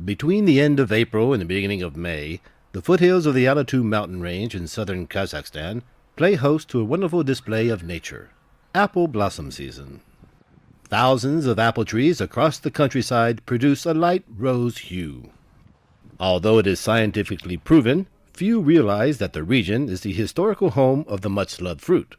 Between the end of April and the beginning of May, the foothills of the Almaty mountain range in southern Kazakhstan play host to a wonderful display of nature, apple blossom season. Thousands of apple trees across the countryside produce a light rose hue. Although it is scientifically proven, few realize that the region is the historical home of the much-loved fruit.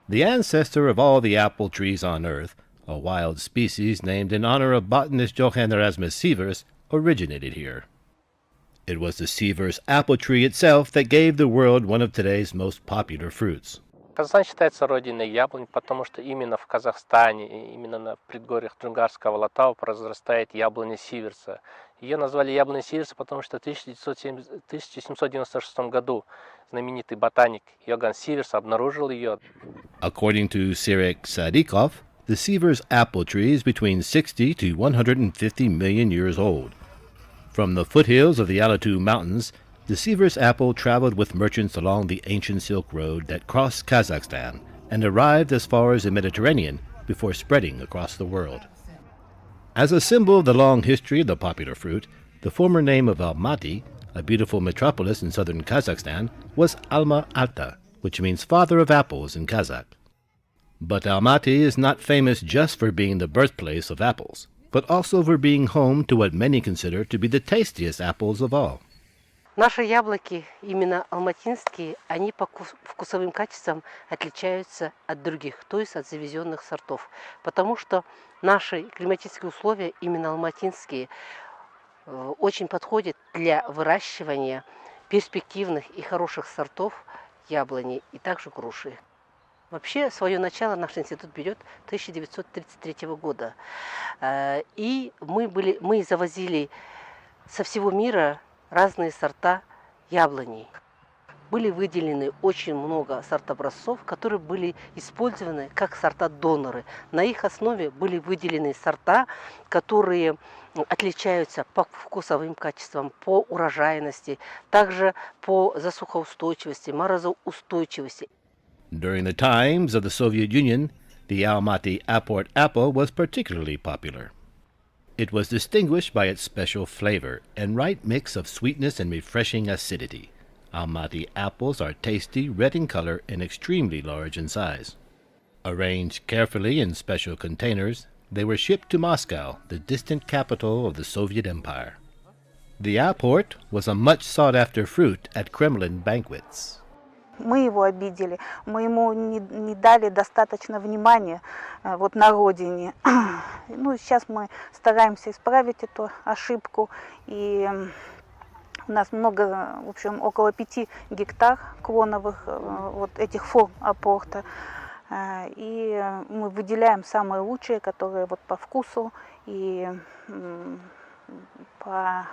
The ancestor of all the apple trees on Earth, a wild species named in honor of botanist Johann Erasmus Sievers, originated here. It was the Sievers apple tree itself that gave the world one of today's most popular fruits. Казахстан считается родиной яблонь, потому что именно в Казахстане, именно на предгорьях Джунгарского Алатау произрастает яблоня Сиверса. Ее назвали яблоней Сиверса, потому что в 1796 году знаменитый ботаник Johann Sievers обнаружил ее. According to Sirek Sadikov, the Sievers apple tree is between 60 to 150 million years old. From the foothills of the Almaty Mountains, the Sievers apple traveled with merchants along the ancient Silk Road that crossed Kazakhstan and arrived as far as the Mediterranean before spreading across the world. As a symbol of the long history of the popular fruit, the former name of Almaty, a beautiful metropolis in southern Kazakhstan, was Alma Ata, which means father of apples in Kazakh. But Almaty is not famous just for being the birthplace of apples, but also for being home to what many consider to be the tastiest apples of all. Наши яблоки, именно алматинские, они по вкусовым качествам отличаются от других, то есть от завезенных сортов. Потому что наши климатические условия, именно алматинские, очень подходят для выращивания перспективных и хороших сортов яблони и также груши. Вообще, свое начало наш институт берет 1933 года. И мы завозили со всего мира разные сорта яблоней. Были выделены очень много сортобразцов, которые были использованы как сорта-доноры. На их основе были выделены сорта, которые отличаются по вкусовым качествам, по урожайности, также по засухоустойчивости, морозоустойчивости. During the times of the Soviet Union, the Almaty Aport apple was particularly popular. It was distinguished by its special flavor and right mix of sweetness and refreshing acidity. Almaty apples are tasty, red in color, and extremely large in size. Arranged carefully in special containers, they were shipped to Moscow, the distant capital of the Soviet Empire. The Aport was a much sought-after fruit at Kremlin banquets. Мы его обидели, мы ему не дали достаточно внимания на родине. Сейчас мы стараемся исправить эту ошибку, и у нас много, в общем, около 5 гектар клоновых этих форм апорта, и мы выделяем самые лучшие, которые по вкусу и по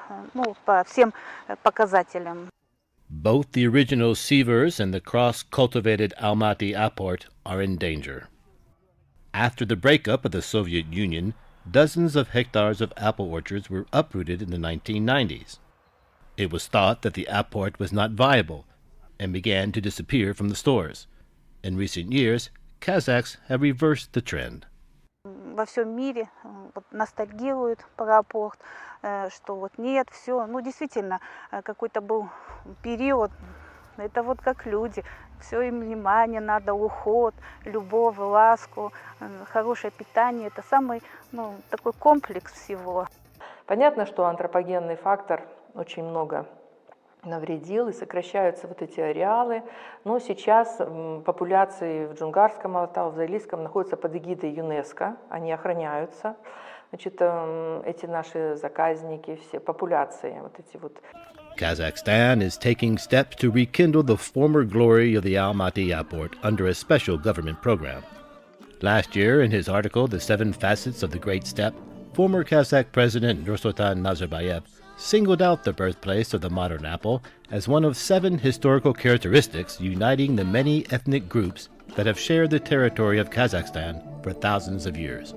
всем показателям. Both the original Sievers and the cross-cultivated Almaty Aport are in danger. After the breakup of the Soviet Union, dozens of hectares of apple orchards were uprooted in the 1990s. It was thought that the Aport was not viable and began to disappear from the stores. In recent years, Kazakhs have reversed the trend. Во всем мире ностальгируют про апорт, что нет, все. Действительно, какой-то был период, это как люди, все им внимание надо, уход, любовь, ласку, хорошее питание, это самый, такой комплекс всего. Понятно, что антропогенный фактор очень много навредил, и сокращаются эти ареалы, но сейчас популяции в Джунгарском Алатау, в Заилийском находятся под эгидой ЮНЕСКО, они охраняются. Эти наши заказники, все популяции, Kazakhstan is taking steps to rekindle the former glory of the Almaty Aport under a special government program. Last year, in his article, The 7 Facets of the Great Steppe, former Kazakh President Nursultan Nazarbayev singled out the birthplace of the modern apple as one of 7 historical characteristics uniting the many ethnic groups that have shared the territory of Kazakhstan for thousands of years.